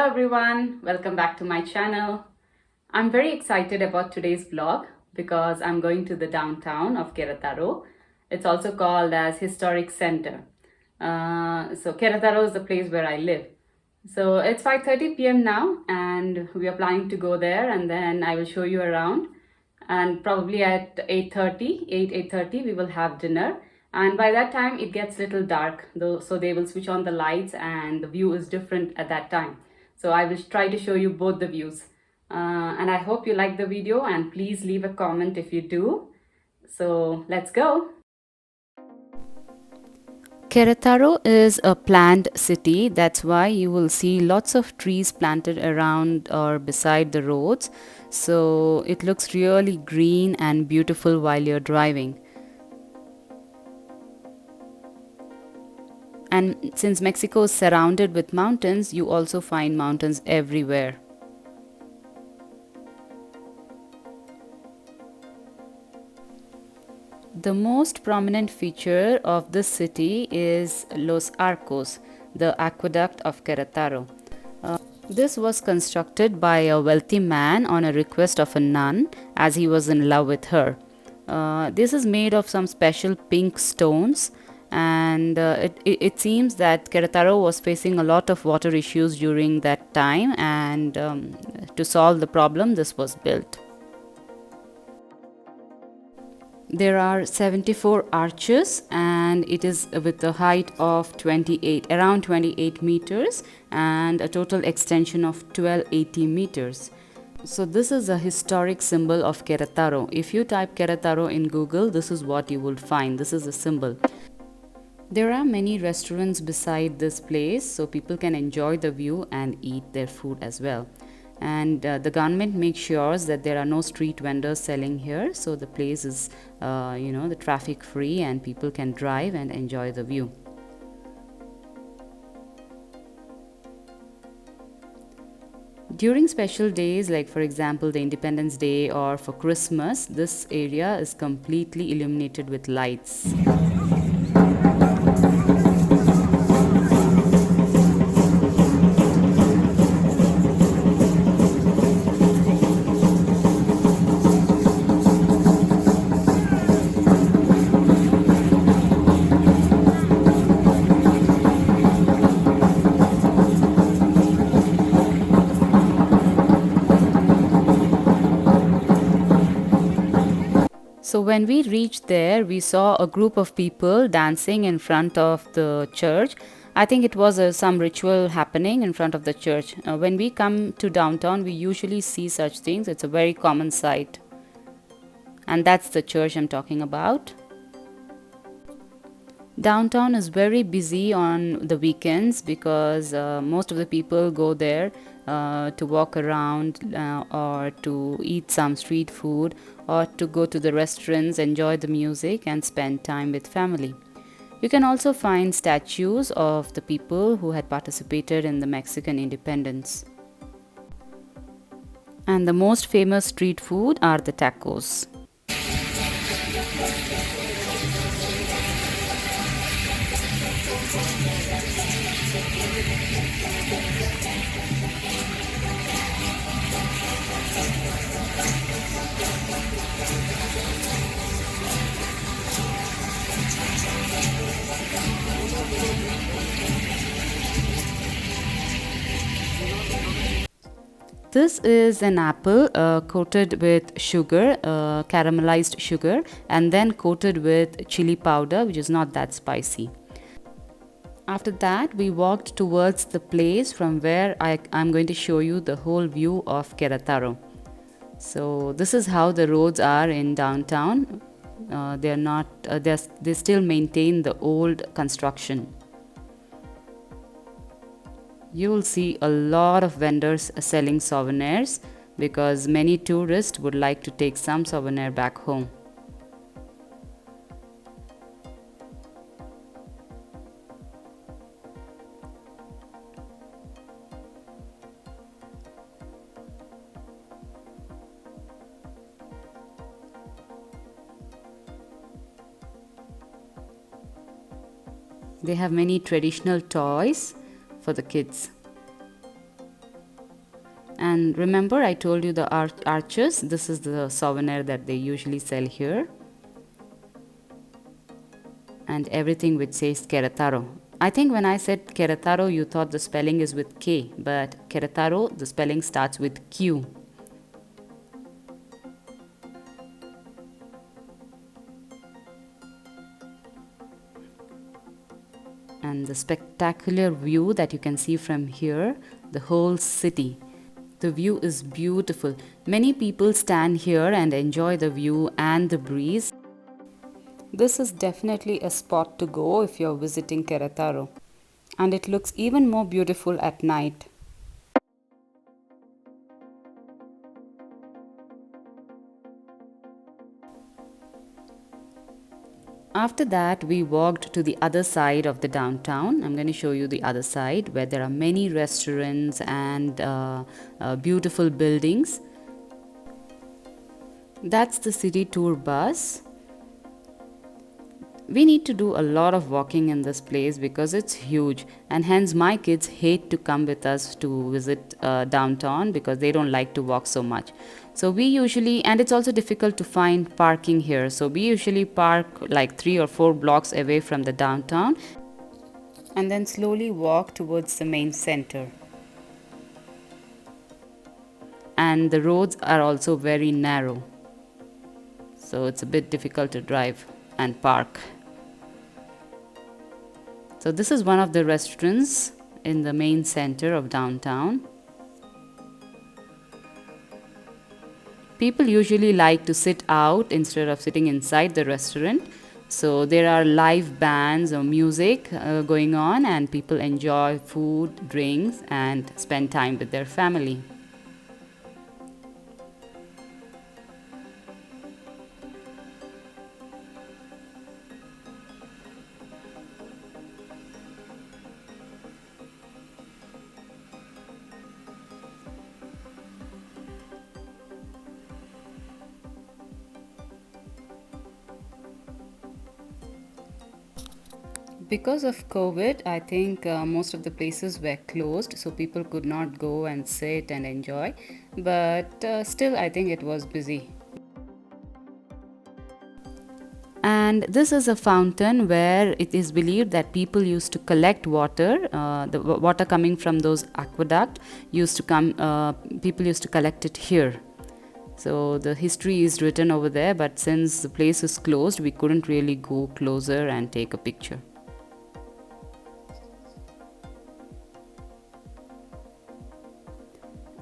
Hello everyone, welcome back to my channel. I'm very excited about today's vlog because I'm going to the downtown of Querétaro. It's also called as Historic Center. So Querétaro is the place where I live. So it's 5:30 p.m. now and we are planning to go there, and then I will show you around, and probably at 8:30 we will have dinner, and by that time it gets little dark though, so they will switch on the lights and the view is different at that time. So I will try to show you both the views, and I hope you like the video, and please leave a comment if you do. So let's go. Querétaro is a planned city. That's why you will see lots of trees planted around or beside the roads. So it looks really green and beautiful while you're driving. And since Mexico is surrounded with mountains, you also find mountains everywhere. The most prominent feature of this city is Los Arcos, the aqueduct of Querétaro. This was constructed by a wealthy man on a request of a nun, as he was in love with her. This is made of some special pink stones, and it seems that Querétaro was facing a lot of water issues during that time, and to solve the problem, this was built. There are 74 arches, and it is with a height of around 28 meters, and a total extension of 1280 meters. So this is a historic symbol of Querétaro. If you type Querétaro in Google, this is what you will find. This is a symbol. There are many restaurants beside this place, so people can enjoy the view and eat their food as well. And the government makes sure that there are no street vendors selling here, so the place is the traffic free and people can drive and enjoy the view. During special days, like for example the Independence Day or for Christmas, this area is completely illuminated with lights. So when we reached there, we saw a group of people dancing in front of the church. I think it was some ritual happening in front of the church. When we come to downtown, we usually see such things. It's a very common sight. And that's the church I'm talking about. Downtown is very busy on the weekends because most of the people go there to walk around or to eat some street food or to go to the restaurants, enjoy the music and spend time with family. You can also find statues of the people who had participated in the Mexican independence. And the most famous street food are the tacos. This is an apple coated with sugar, caramelized sugar, and then coated with chili powder, which is not that spicy. After that, we walked towards the place from where I'm going to show you the whole view of Querétaro. So this is how the roads are in downtown. They still maintain the old construction. You will see a lot of vendors selling souvenirs because many tourists would like to take some souvenir back home. They have many traditional toys for the kids. And remember, I told you the arches. This is the souvenir that they usually sell here. And everything which says Querétaro. I think when I said Querétaro, you thought the spelling is with K, but Querétaro, the spelling starts with Q. And the spectacular view that you can see from here, the whole city. The view is beautiful. Many people stand here and enjoy the view and the breeze. This is definitely a spot to go if you're visiting Querétaro. And it looks even more beautiful at night. After that, we walked to the other side of the downtown. I'm going to show you the other side where there are many restaurants and beautiful buildings. That's the city tour bus. We need to do a lot of walking in this place because it's huge, and hence my kids hate to come with us to visit downtown because they don't like to walk so much. So we usually, and it's also difficult to find parking here, so we usually park like 3 or 4 blocks away from the downtown and then slowly walk towards the main center. And the roads are also very narrow, so it's a bit difficult to drive and park. So this is one of the restaurants in the main center of downtown. People usually like to sit out instead of sitting inside the restaurant. So there are live bands or music going on, and people enjoy food, drinks, and spend time with their family. Because of COVID, I think most of the places were closed, so people could not go and sit and enjoy. But still, I think it was busy. And this is a fountain where it is believed that people used to collect water. The water coming from those aqueduct used to come. People used to collect it here. So the history is written over there, but since the place is closed, we couldn't really go closer and take a picture.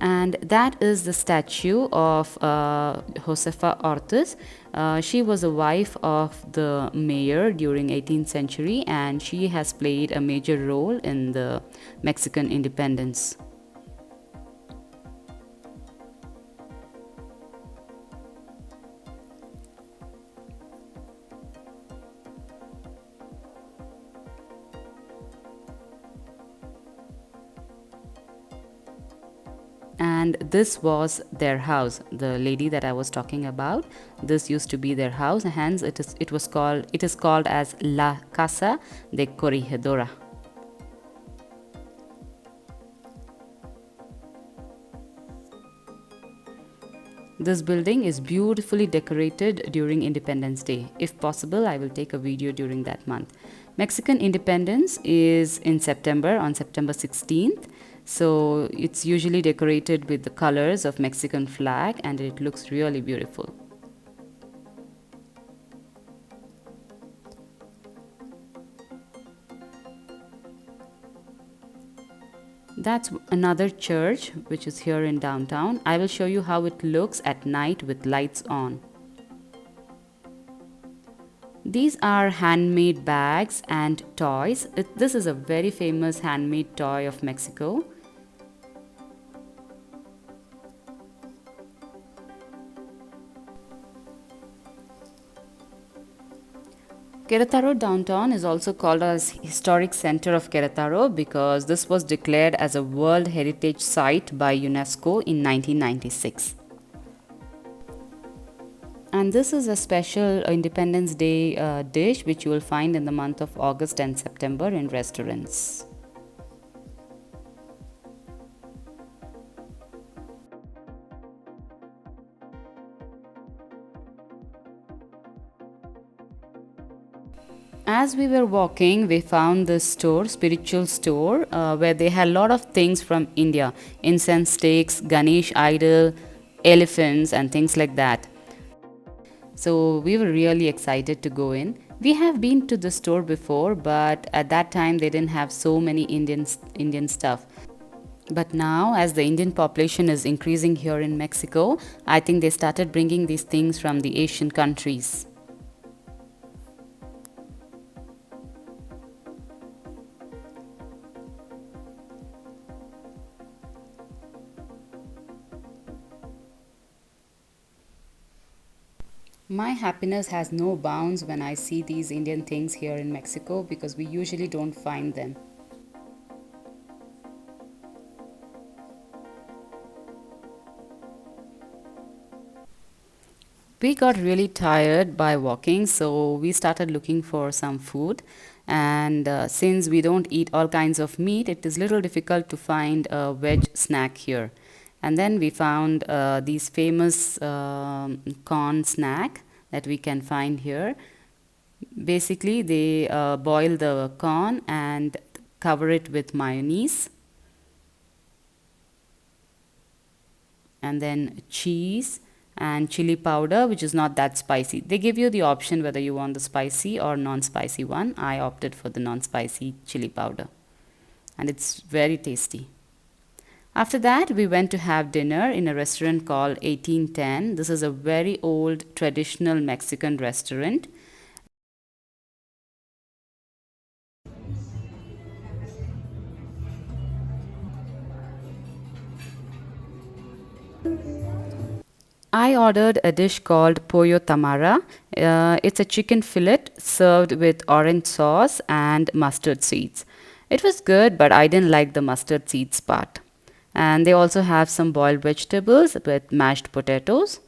And that is the statue of Josefa Ortiz. She was a wife of the mayor during 18th century, and she has played a major role in the Mexican independence. And this was their house, the lady that I was talking about. This used to be their house, hence it is called as La Casa de Corregidora. This building is beautifully decorated during Independence Day. If possible, I will take a video during that month. Mexican Independence is in September, on September 16th. So it's usually decorated with the colors of Mexican flag, and it looks really beautiful. That's another church which is here in downtown. I will show you how it looks at night with lights on. These are handmade bags and toys. This is a very famous handmade toy of Mexico. Querétaro downtown is also called as Historic Center of Querétaro because this was declared as a World Heritage Site by UNESCO in 1996. And this is a special Independence Day dish which you will find in the month of August and September in restaurants. As we were walking, we found this store, spiritual store, where they had a lot of things from India: incense sticks, Ganesh idol, elephants, and things like that. So we were really excited to go in. We have been to the store before, but at that time they didn't have so many Indian stuff. But now, as the Indian population is increasing here in Mexico, I think they started bringing these things from the Asian countries. My happiness has no bounds when I see these Indian things here in Mexico because we usually don't find them. We got really tired by walking, so we started looking for some food. And since we don't eat all kinds of meat, it is little difficult to find a veg snack here. And then we found these famous corn snack that we can find here. Basically, they boil the corn and cover it with mayonnaise and then cheese and chili powder, which is not that spicy. They give you the option whether you want the spicy or non-spicy one. I opted for the non-spicy chili powder, and it's very tasty. After that, we went to have dinner in a restaurant called 1810. This is a very old traditional Mexican restaurant. I ordered a dish called Pollo Tamara. It's a chicken fillet served with orange sauce and mustard seeds. It was good, but I didn't like the mustard seeds part. And they also have some boiled vegetables with mashed potatoes.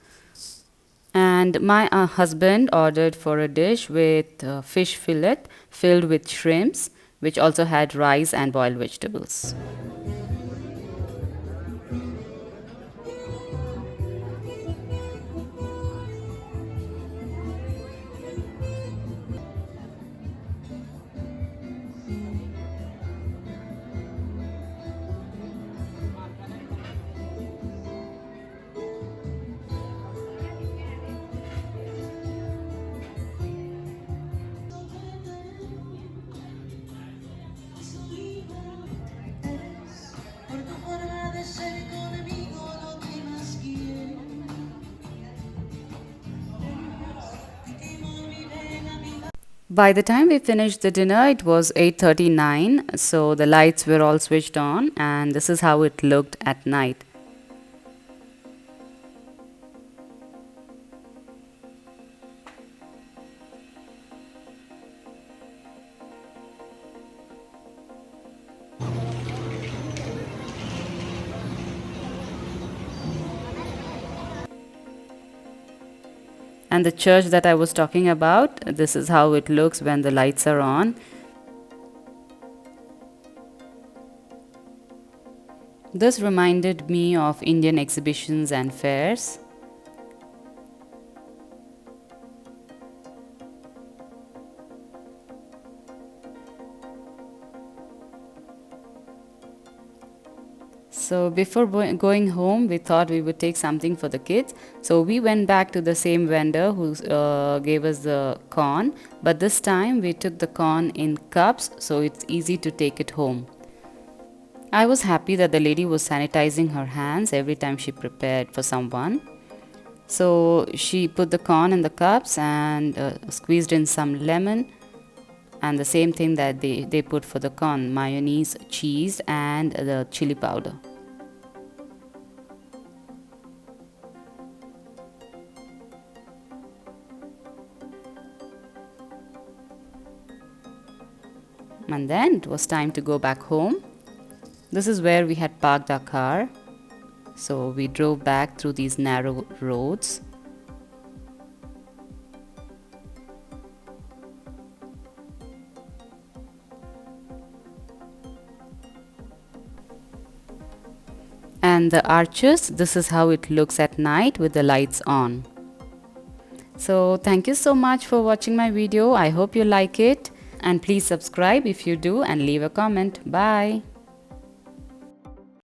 And my husband ordered for a dish with fish fillet filled with shrimps, which also had rice and boiled vegetables. By the time we finished the dinner, it was 8:39, so the lights were all switched on, and this is how it looked at night. And the church that I was talking about, this is how it looks when the lights are on. This reminded me of Indian exhibitions and fairs. So before going home, we thought we would take something for the kids. So we went back to the same vendor who gave us the corn, but this time we took the corn in cups, so it's easy to take it home. I was happy that the lady was sanitizing her hands every time she prepared for someone. So she put the corn in the cups and squeezed in some lemon, and the same thing that they put for the corn: mayonnaise, cheese, and the chili powder. And then it was time to go back home. This is where we had parked our car. So we drove back through these narrow roads. And the arches, this is how it looks at night with the lights on. So thank you so much for watching my video. I hope you like it, and please subscribe if you do and leave a comment. Bye.